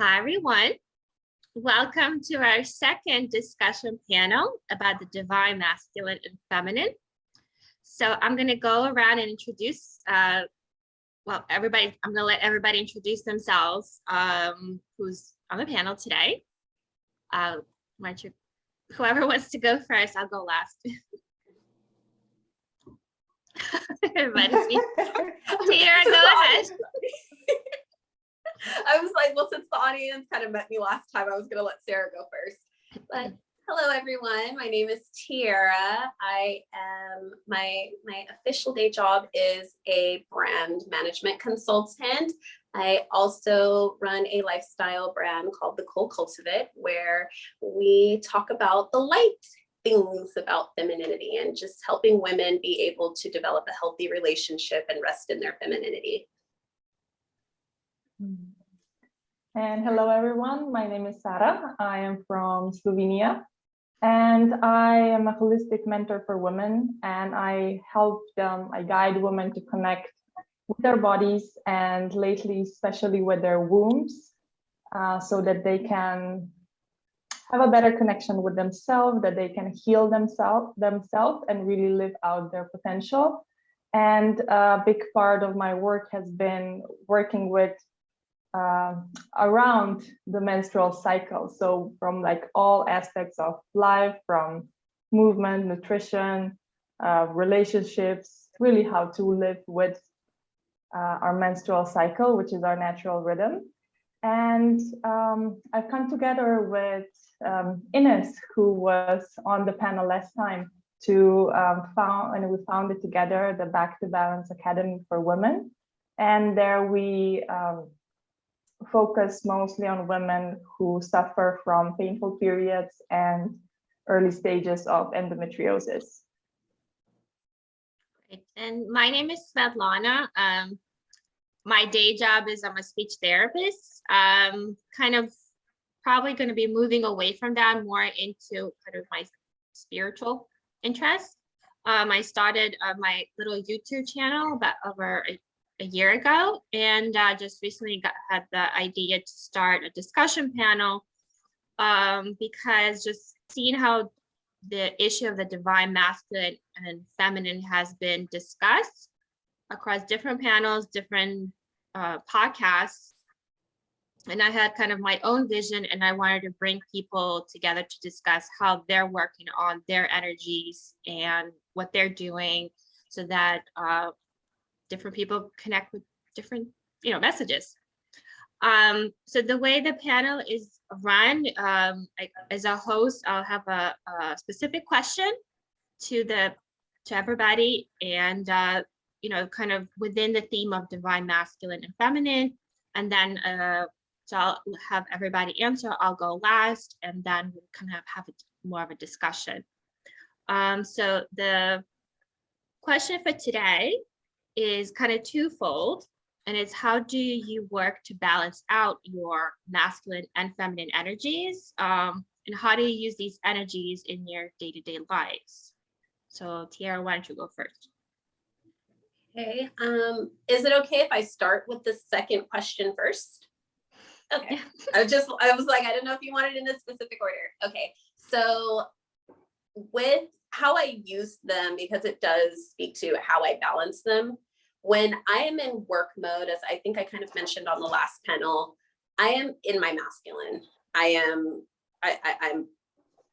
Hi, everyone. Welcome to our second discussion panel about the divine masculine and feminine. So I'm going to go around and introduce, everybody, I'm going to let everybody introduce themselves who's on the panel today. Whoever wants to go first, I'll go last. Everybody's Tiara, go ahead. I was like, well, since the audience kind of met me last time, I was going to let Sarah go first. But hello, everyone. My name is Tiara. I am, my official day job is a brand management consultant. I also run a lifestyle brand called The Cool Cultivate, where we talk about the light things about femininity and just helping women be able to develop a healthy relationship and rest in their femininity. And hello, everyone. My name is Sara. I am from Slovenia, and I am a holistic mentor for women, and I guide women to connect with their bodies, and lately, especially with their wombs, so that they can have a better connection with themselves, that they can heal themselves and really live out their potential. And a big part of my work has been working with around the menstrual cycle. So from like all aspects of life, from movement, nutrition, relationships, really how to live with our menstrual cycle, which is our natural rhythm. And I've come together with Ines, who was on the panel last time, we founded together the Back to Balance Academy for Women. And there we focus mostly on women who suffer from painful periods and early stages of endometriosis. Great. And my name is Svetlana. My day job is I'm a speech therapist. Kind of probably going to be moving away from that more into kind of my spiritual interest. I started my little YouTube channel about over a year ago, and just recently had the idea to start a discussion panel because just seeing how the issue of the divine masculine and feminine has been discussed across different panels, different podcasts. And I had kind of my own vision, and I wanted to bring people together to discuss how they're working on their energies and what they're doing so that different people connect with different, messages. So the way the panel is run, as a host, I'll have a specific question to everybody, and kind of within the theme of divine masculine and feminine, and then so I'll have everybody answer. I'll go last, and then we'll kind of have more of a discussion. So the question for today is kind of twofold, and it's how do you work to balance out your masculine and feminine energies, and how do you use these energies in your day-to-day lives? So Tiara, why don't you go first? Okay, is it okay if I start with the second question first? Okay, yeah. I was like, I don't know if you wanted in a specific order. Okay, so with how I use them, because it does speak to how I balance them. When I am in work mode, as I think I kind of mentioned on the last panel, I am in my masculine. I'm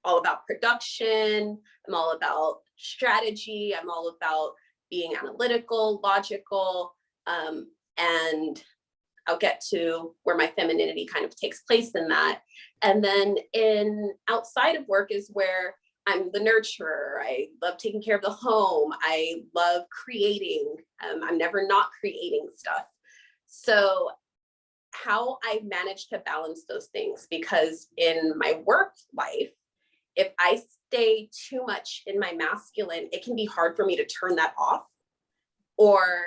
all about production. I'm all about strategy. I'm all about being analytical, logical, and I'll get to where my femininity kind of takes place in that. And then outside of work is where I'm the nurturer. I love taking care of the home. I love creating. I'm never not creating stuff. So how I manage to balance those things, because in my work life, if I stay too much in my masculine, it can be hard for me to turn that off, or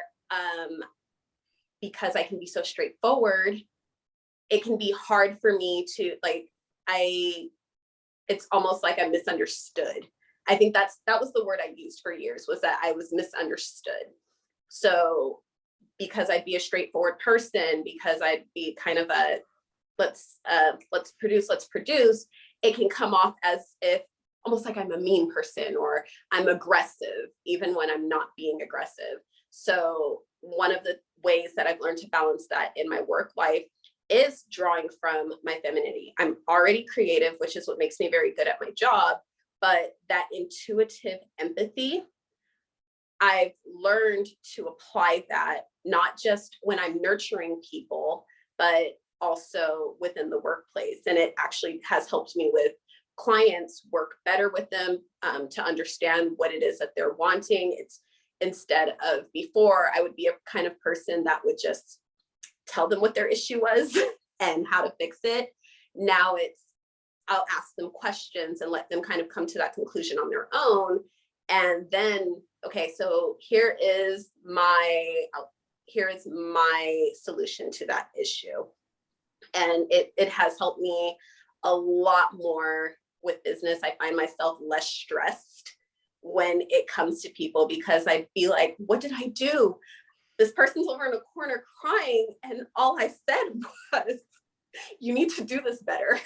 because I can be so straightforward, it can be hard for me to it's almost like I'm misunderstood. I think that was the word I used for years, was that I was misunderstood. So because I'd be a straightforward person, because I'd be kind of let's produce, it can come off as if almost like I'm a mean person or I'm aggressive, even when I'm not being aggressive. So one of the ways that I've learned to balance that in my work life is drawing from my femininity. I'm already creative, which is what makes me very good at my job, but that intuitive empathy, I've learned to apply that not just when I'm nurturing people, but also within the workplace. And it actually has helped me with clients work better with them, to understand what it is that they're wanting. It's instead of before, I would be a kind of person that would just tell them what their issue was and how to fix it. Now I'll ask them questions and let them kind of come to that conclusion on their own. And then, okay, so here is my solution to that issue. And it has helped me a lot more with business. I find myself less stressed when it comes to people, because I'd be like, what did I do? This person's over in a corner crying, and all I said was, you need to do this better.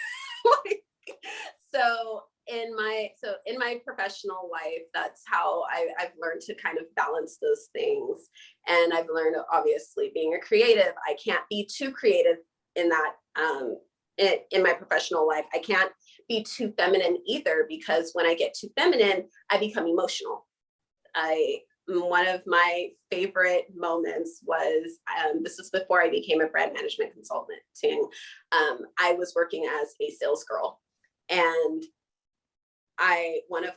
So in my professional life, that's how I've learned to kind of balance those things. And I've learned, obviously, being a creative, I can't be too creative in that, in my professional life. I can't be too feminine either, because when I get too feminine, I become emotional. One of my favorite moments was, this was before I became a brand management consultant. I was working as a sales girl, and one of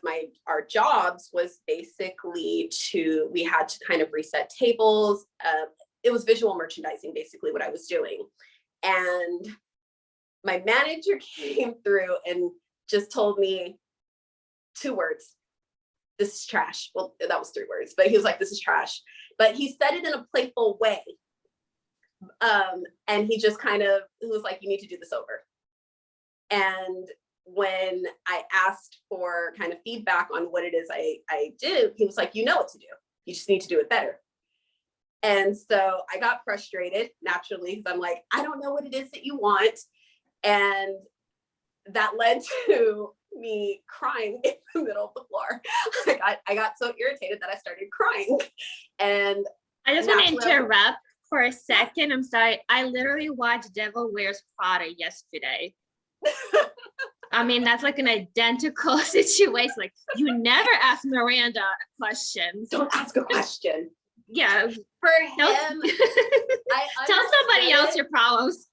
our jobs was basically we had to kind of reset tables. It was visual merchandising, basically what I was doing. And my manager came through and just told me 2 words: this is trash. Well, that was 3 words, but he was like, this is trash. But he said it in a playful way. And he just kind of, he was like, you need to do this over. And when I asked for kind of feedback on what it is I do, he was like, you know what to do. You just need to do it better. And so I got frustrated naturally, because I'm like, I don't know what it is that you want. And that led to me crying in the middle of the floor. I got so irritated that I started crying. And I just want to interrupt for a second. I'm sorry. I literally watched Devil Wears Prada yesterday. I mean, that's like an identical situation. Like, you never ask Miranda a question. Don't ask a question. Yeah. For him, tell somebody else your problems.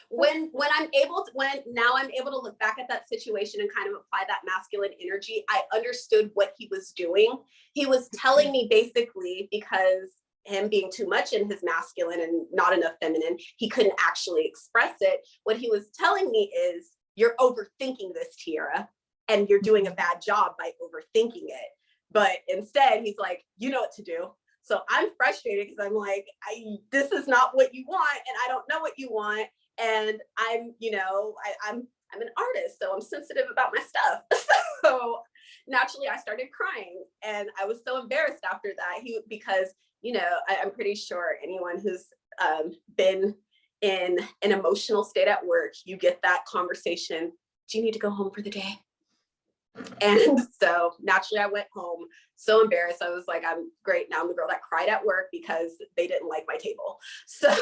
When I'm able to look back at that situation and kind of apply that masculine energy, I understood what he was doing. He was telling me, basically, because him being too much in his masculine and not enough feminine, he couldn't actually express it. What he was telling me is, you're overthinking this, Tiara, and you're doing a bad job by overthinking it. But instead, he's like, you know what to do. So I'm frustrated, because I'm like, this is not what you want, and I don't know what you want. And I'm an artist, so I'm sensitive about my stuff. So naturally, I started crying, and I was so embarrassed after that. Because I'm pretty sure anyone who's been in an emotional state at work, you get that conversation: do you need to go home for the day? And so naturally, I went home so embarrassed. I was like, I'm great. Now I'm the girl that cried at work because they didn't like my table. So,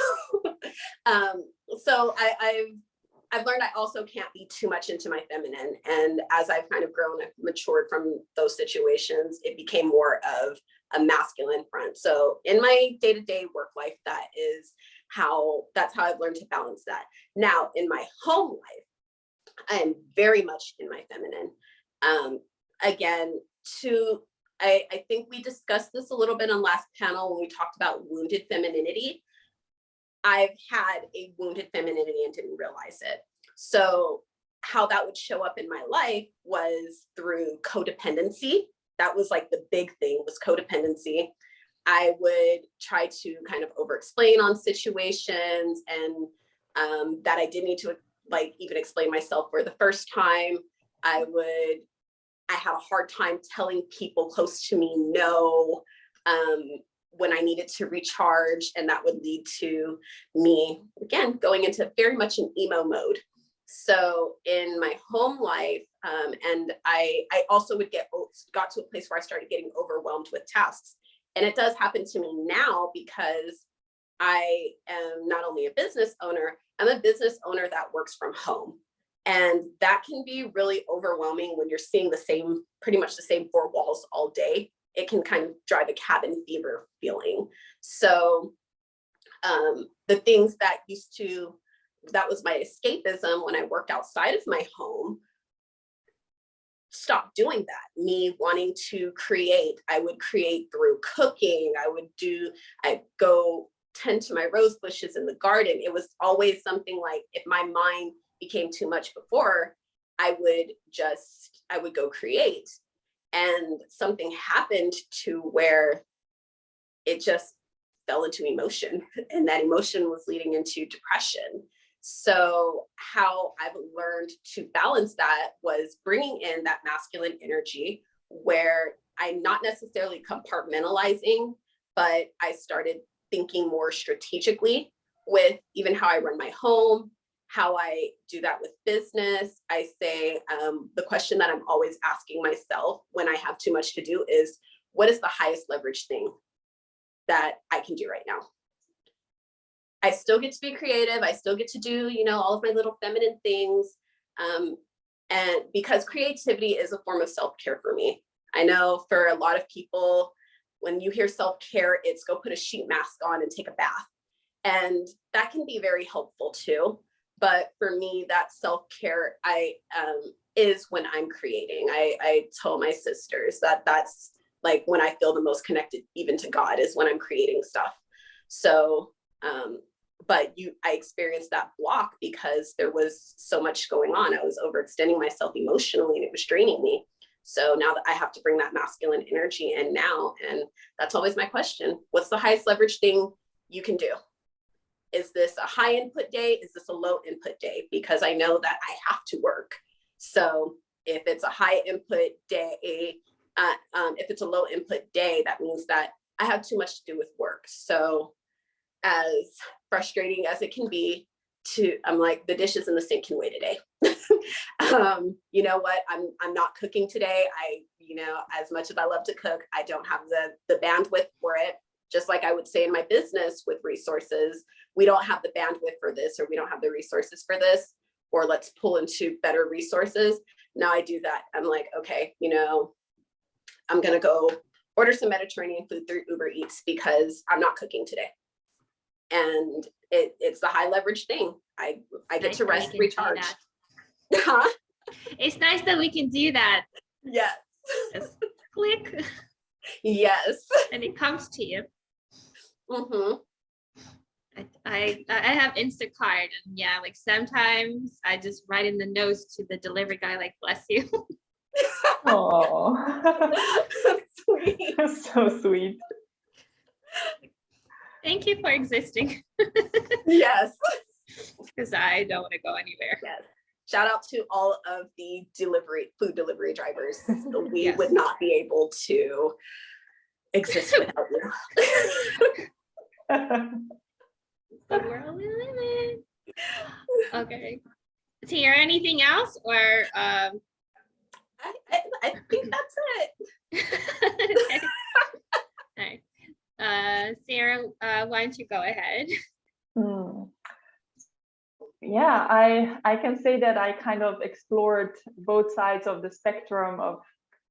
I've learned I also can't be too much into my feminine. And as I've kind of grown and matured from those situations, it became more of a masculine front. So in my day-to-day work life, that's how I've learned to balance that. Now, in my home life, I am very much in my feminine. Again, I think we discussed this a little bit on last panel when we talked about wounded femininity. I've had a wounded femininity and didn't realize it. So how that would show up in my life was through codependency. That was like the big thing, was codependency. I would try to kind of over-explain on situations, and that I didn't need to even explain myself for the first time. I had a hard time telling people close to me no. when I needed to recharge, and that would lead to me, again, going into very much an emo mode. So in my home life, and I also got to a place where I started getting overwhelmed with tasks. And it does happen to me now because I am not only a business owner, I'm a business owner that works from home. And that can be really overwhelming when you're seeing pretty much the same four walls all day. It can kind of drive a cabin fever feeling. So the things that was my escapism when I worked outside of my home, stop doing that. Me wanting to create, I would create through cooking. I'd go tend to my rose bushes in the garden. It was always something like, if my mind became too much before, I would go create. And something happened to where it just fell into emotion, and that emotion was leading into depression. So how I've learned to balance that was bringing in that masculine energy, where I'm not necessarily compartmentalizing, but I started thinking more strategically with even how I run my home, how I do that with business. I say the question that I'm always asking myself when I have too much to do is, what is the highest leverage thing that I can do right now? I still get to be creative. I still get to do, all of my little feminine things. And because creativity is a form of self-care for me. I know for a lot of people, when you hear self-care, it's go put a sheet mask on and take a bath. And that can be very helpful too. But for me, that self-care is when I'm creating. I tell my sisters that's like when I feel the most connected even to God, is when I'm creating stuff. So, but I experienced that block because there was so much going on. I was overextending myself emotionally and it was draining me. So now that I have to bring that masculine energy in now, and that's always my question, what's the highest leverage thing you can do? Is this a high input day? Is this a low input day? Because I know that I have to work. So if it's a high input day, if it's a low input day, that means that I have too much to do with work. So as frustrating as it can be, I'm like, the dishes in the sink can wait a day. You know what? I'm not cooking today. As much as I love to cook, I don't have the bandwidth for it. Just like I would say in my business with resources, we don't have the bandwidth for this, or we don't have the resources for this, or let's pull into better resources. Now I do that. I'm like, okay, I'm going to go order some Mediterranean food through Uber Eats because I'm not cooking today. And it's the high leverage thing. I get to rest, recharge. Huh? It's nice that we can do that. Yes. Just click. Yes. And it comes to you. Mm-hmm. I have Instacart, and yeah, like sometimes I just write in the notes to the delivery guy, like, bless you. Oh, Sweet. so sweet. Thank you for existing. Yes. Because I don't want to go anywhere. Yes. Shout out to all of the food delivery drivers. We Yes. would not be able to exist without you. The world we live in. Okay. Tiara, anything else, or I think that's it. okay. All right. Sarah, why don't you go ahead? Yeah, I can say that I kind of explored both sides of the spectrum of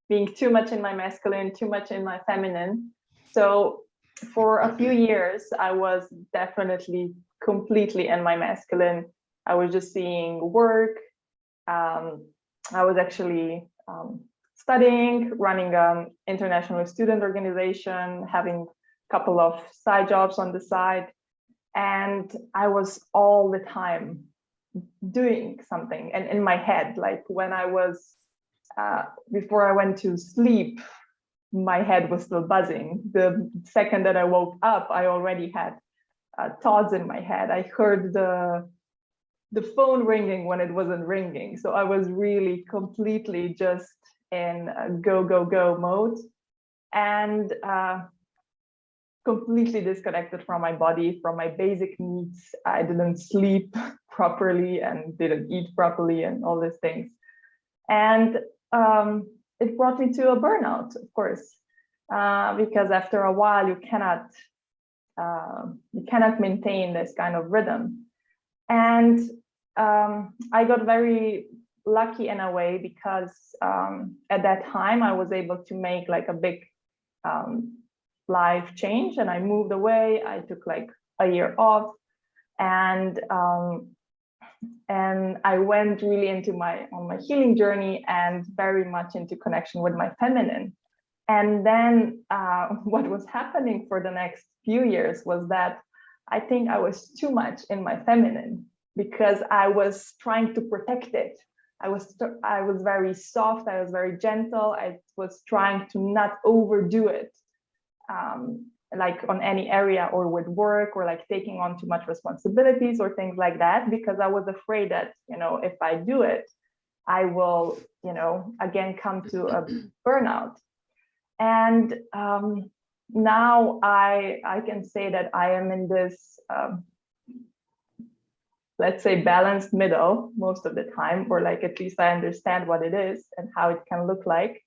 being too much in my masculine, too much in my feminine. So for a few years, I was definitely completely in my masculine. I was just seeing work. I was actually studying, running an international student organization, having a couple of side jobs on the side. And I was all the time doing something. And in my head, like when I was, before I went to sleep, my head was still buzzing. The second that I woke up, I already had thoughts in my head. I heard the phone ringing when it wasn't ringing. So I was really completely just in go, go, go mode. And completely disconnected from my body, from my basic needs. I didn't sleep properly and didn't eat properly and all these things. And it brought me to a burnout, of course, because after a while you cannot maintain this kind of rhythm. And I got very lucky in a way, because at that time I was able to make like a big life change, and I moved away. I took like a year off, and I went really into my healing journey, and very much into connection with my feminine. And then what was happening for the next few years was that I think I was too much in my feminine, because I was trying to protect it. I was very soft, I was very gentle, I was trying to not overdo it, like on any area or with work, or like taking on too much responsibilities or things like that, because I was afraid that, if I do it, I will, again come to a burnout. And now I can say that I am in this, let's say, balanced middle most of the time, or like at least I understand what it is and how it can look like.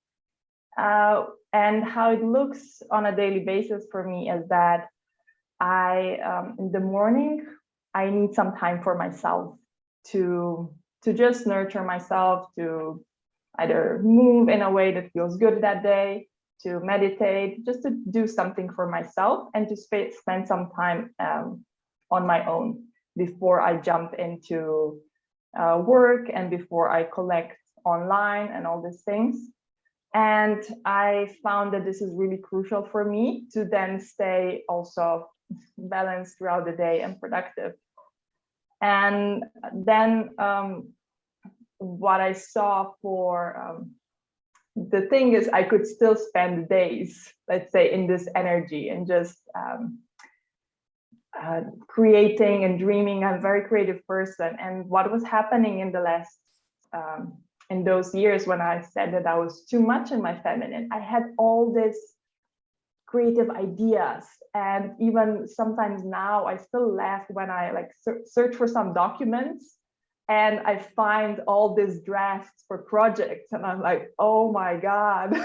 And how it looks on a daily basis for me is that in the morning, I need some time for myself to just nurture myself, to either move in a way that feels good that day, to meditate, just to do something for myself, and to spend some time on my own before I jump into work and before I collect online and all these things. And I found that this is really crucial for me to then stay also balanced throughout the day and productive. And then what I saw for the thing is, I could still spend days, let's say, in this energy and just creating and dreaming. I'm a very creative person. And what was happening in the last, in those years when I said that I was too much in my feminine, I had all this creative ideas. And even sometimes now I still laugh when I like search for some documents and I find all these drafts for projects, and I'm like, oh my God,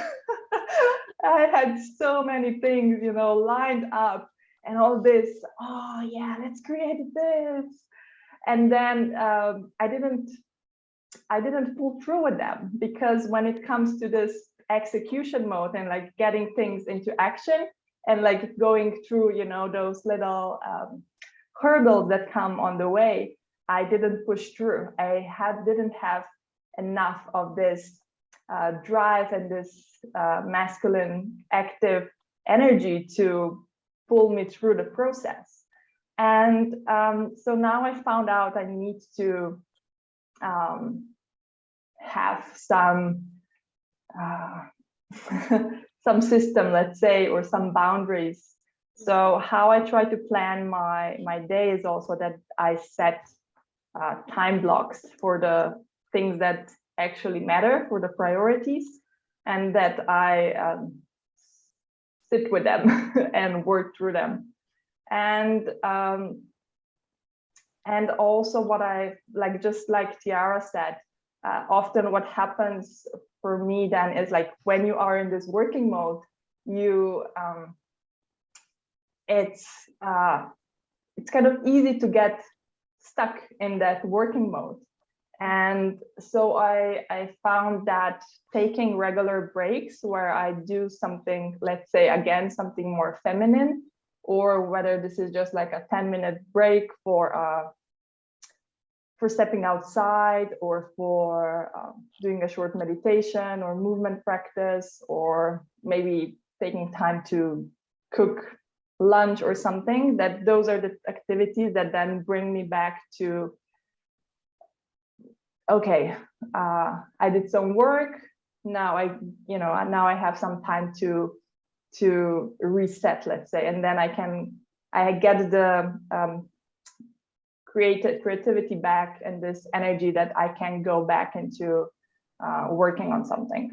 I had so many things, lined up, and all this, oh yeah, let's create this. And then I didn't pull through with them, because when it comes to this execution mode and like getting things into action and like going through, those little hurdles that come on the way, I didn't push through. I didn't have enough of this drive and this masculine active energy to pull me through the process. And so now I found out I need to have some some system, let's say, or some boundaries. So how I try to plan my day is also that I set time blocks for the things that actually matter, for the priorities, and that I sit with them and work through them. And also what I like, just like Tiara said, often what happens for me then is like, when you are in this working mode, you it's kind of easy to get stuck in that working mode. And so I found that taking regular breaks where I do something, let's say, again, something more feminine, or whether this is just like a 10-minute break for stepping outside, or for doing a short meditation or movement practice, or maybe taking time to cook lunch or something, that those are the activities that then bring me back to, okay, I did some work, now I have some time to reset, let's say, and then I get the creativity back, and this energy that I can go back into working on something.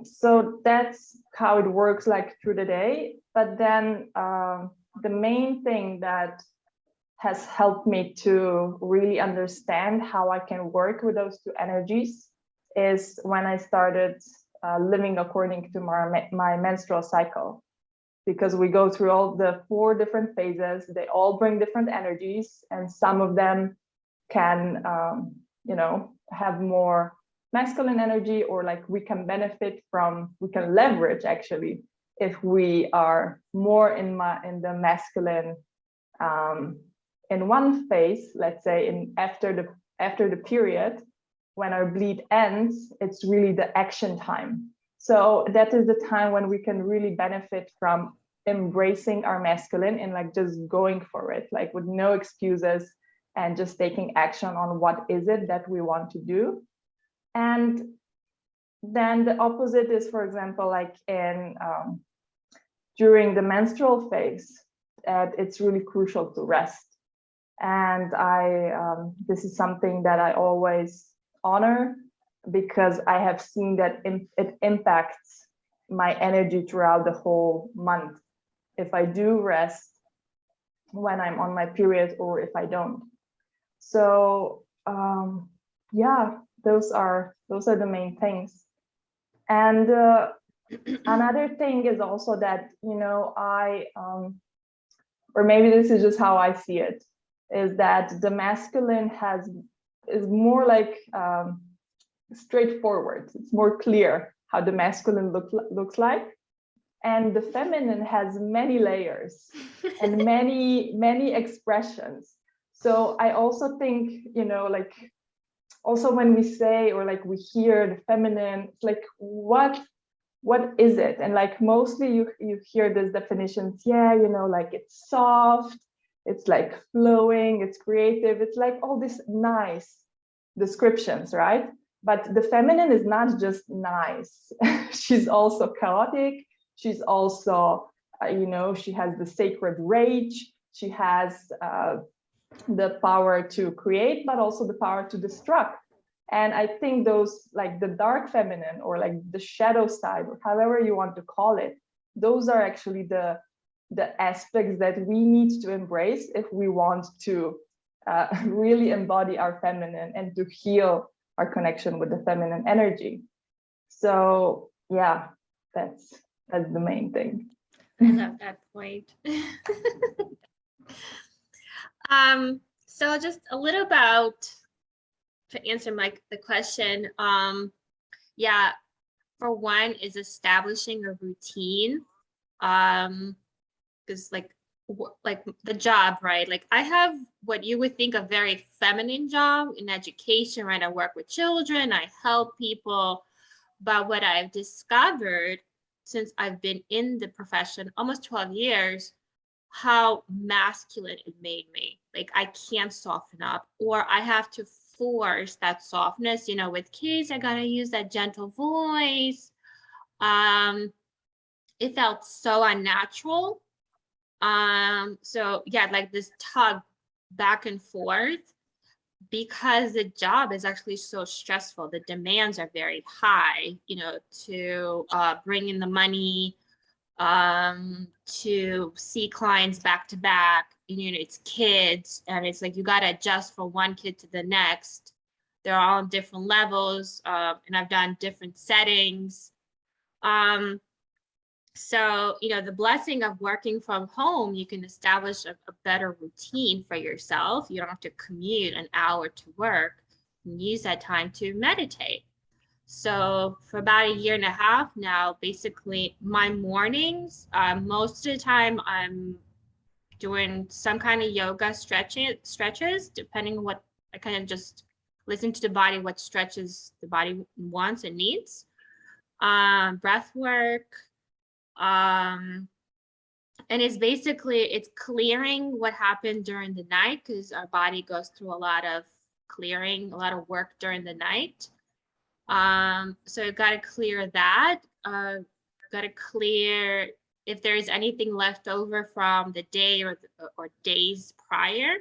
So that's how it works like through the day. But then the main thing that has helped me to really understand how I can work with those two energies is when I started living according to my menstrual cycle. Because we go through all the 4 different phases, they all bring different energies, and some of them can, you know, have more masculine energy, or like we can benefit from, we can leverage actually if we are more in the masculine in one phase. Let's say after the period, when our bleed ends, it's really the action time. So that is the time when we can really benefit from embracing our masculine and like just going for it, like with no excuses, and just taking action on what is it that we want to do. And then the opposite is, for example, like in during the menstrual phase, it's really crucial to rest. And this is something that I always honor, because I have seen that it impacts my energy throughout the whole month, if I do rest when I'm on my period or if I don't. So yeah, those are the main things. And another thing is also that, you know, or maybe this is just how I see it, is that the masculine is more like straightforward. It's more clear how the masculine looks like, and the feminine has many layers and many expressions. So I also think, you know, like also when we say, or like we hear the feminine, it's like what is it? And like mostly you hear these definitions, yeah, you know, like it's soft, it's like flowing, it's creative, it's like all these nice descriptions, right? But the feminine is not just nice. She's also chaotic. She's also, you know, she has the sacred rage. She has the power to create, but also the power to destruct. And I think those, like the dark feminine, or like the shadow side, or however you want to call it, those are actually the aspects that we need to embrace if we want to really embody our feminine and to heal our connection with the feminine energy. So yeah, that's the main thing. I love that point. So just a little about, to answer the question, yeah, for one is establishing a routine, because like the job, right? Like I have what you would think a very feminine job in education, right? I work with children, I help people, but what I've discovered since I've been in the profession almost 12 years, how masculine it made me. Like I can't soften up, or I have to force that softness. You know, with kids, I gotta use that gentle voice. It felt so unnatural. So yeah, like this tug back and forth, because the job is actually so stressful. The demands are very high, you know, to bring in the money, to see clients back to back. You know, it's kids, and it's like you got to adjust from one kid to the next. They're all on different levels, and I've done different settings. So, you know, the blessing of working from home, you can establish a better routine for yourself. You don't have to commute an hour to work, and use that time to meditate. So for about a year and a half now, basically my mornings, most of the time I'm doing some kind of yoga stretches, depending on what I kind of just listen to the body, what stretches the body wants and needs. Breath work. And it's clearing what happened during the night, because our body goes through a lot of clearing, a lot of work during the night. So you've got to clear that. Got to clear if there is anything left over from the day or days prior.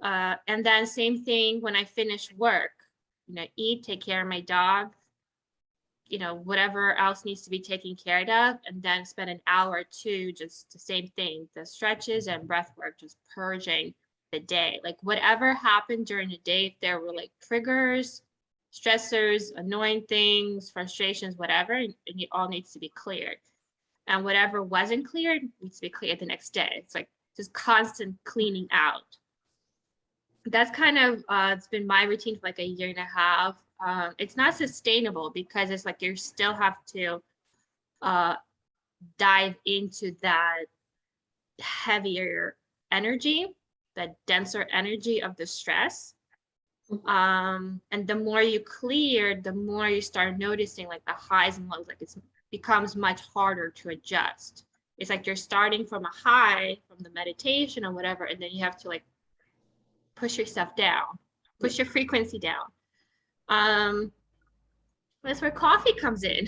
And then same thing when I finish work, you know, eat, take care of my dog, you know, whatever else needs to be taken care of, and then spend an hour or two, just the same thing, the stretches and breath work, just purging the day. Like whatever happened during the day, if there were like triggers, stressors, annoying things, frustrations, whatever, and it all needs to be cleared. And whatever wasn't cleared needs to be cleared the next day. It's like just constant cleaning out. That's kind of, it's been my routine for like a year and a half. It's not sustainable because it's like you still have to dive into that heavier energy, that denser energy of the stress. And the more you clear, the more you start noticing like the highs and lows, like it becomes much harder to adjust. It's like you're starting from a high from the meditation or whatever, and then you have to like push yourself down, push your frequency down. That's where coffee comes in.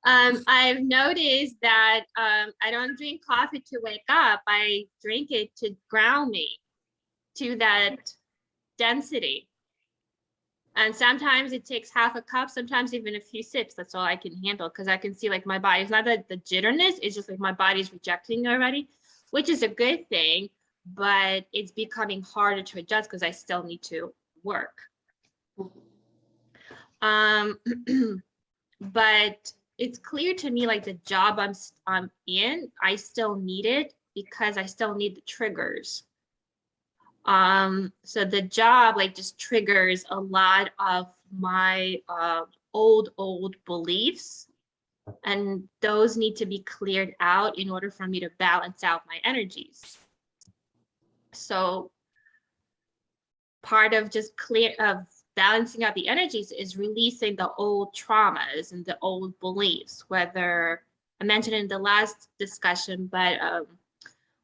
I've noticed that I don't drink coffee to wake up. I drink it to ground me to that density. And sometimes it takes half a cup, sometimes even a few sips. That's all I can handle because I can see like my body, it's not that the jitterness, it's just like my body's rejecting already, which is a good thing, but it's becoming harder to adjust because I still need to work. But it's clear to me like the job I'm in, I still need it because I still need the triggers. So the job like just triggers a lot of my old beliefs, and those need to be cleared out in order for me to balance out my energies. So part of just balancing out the energies is releasing the old traumas and the old beliefs, whether I mentioned in the last discussion, but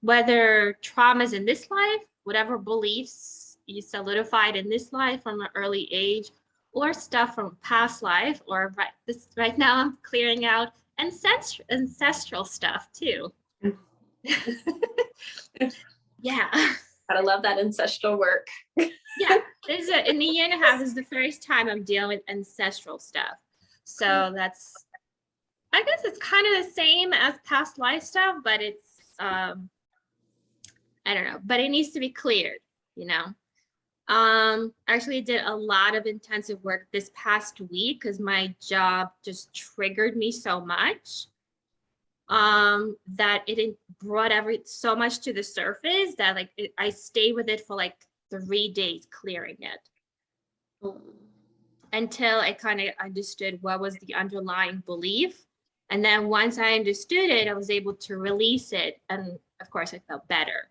whether traumas in this life, whatever beliefs you solidified in this life from an early age, or stuff from past life, or right now I'm clearing out ancestral stuff too. Yeah. Gotta love that ancestral work. Yeah, in a year and a half, this is the first time I'm dealing with ancestral stuff. So that's, I guess it's kind of the same as past life stuff, but it's, I don't know, but it needs to be cleared, you know. Actually did a lot of intensive work this past week because my job just triggered me so much that it brought so much to the surface that like I stayed with it for like 3 days clearing it until I kind of understood what was the underlying belief. And then once I understood it, I was able to release it, and of course I felt better.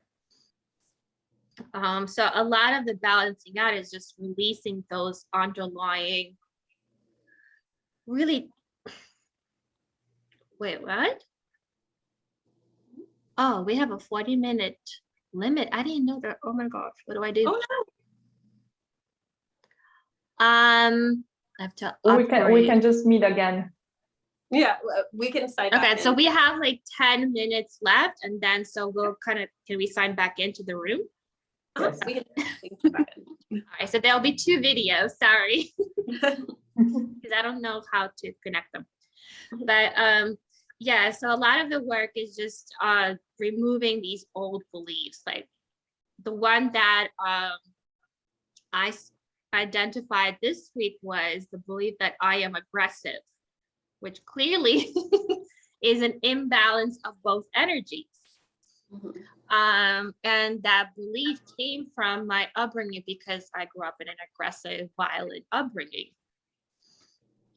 So a lot of the balancing out is just releasing those underlying really, wait, what? Oh, we have a 40-minute limit. I didn't know that. Oh my gosh, what do I do? Oh no. I have to we can just meet again. Yeah, we can sign back Okay, so in. we have like 10 minutes left, and then so we'll can we sign back into the room? Yes. We can sign back in. All right, so there'll be 2 videos, sorry. Because I don't know how to connect them. But yeah, so a lot of the work is just removing these old beliefs. Like the one that I identified this week was the belief that I am aggressive, which clearly is an imbalance of both energies. And that belief came from my upbringing because I grew up in an aggressive, violent upbringing.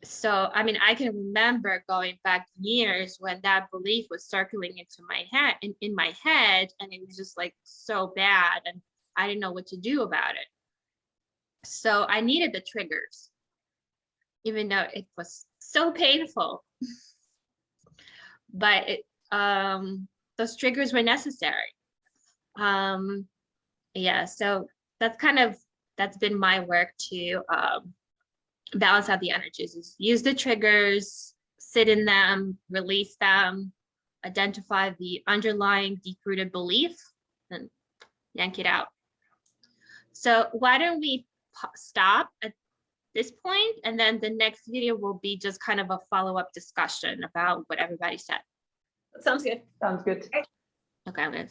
So, I mean, I can remember going back years when that belief was circling into my head, in my head, and it was just like so bad, and I didn't know what to do about it. So I needed the triggers, even though it was so painful. But those triggers were necessary. Yeah, so that's been my work to balance out the energies, is use the triggers, sit in them, release them, identify the underlying deep-rooted belief, and yank it out. So why don't we stop at this point, and then the next video will be just kind of a follow-up discussion about what everybody said. That sounds good. Sounds good. Okay, I'm gonna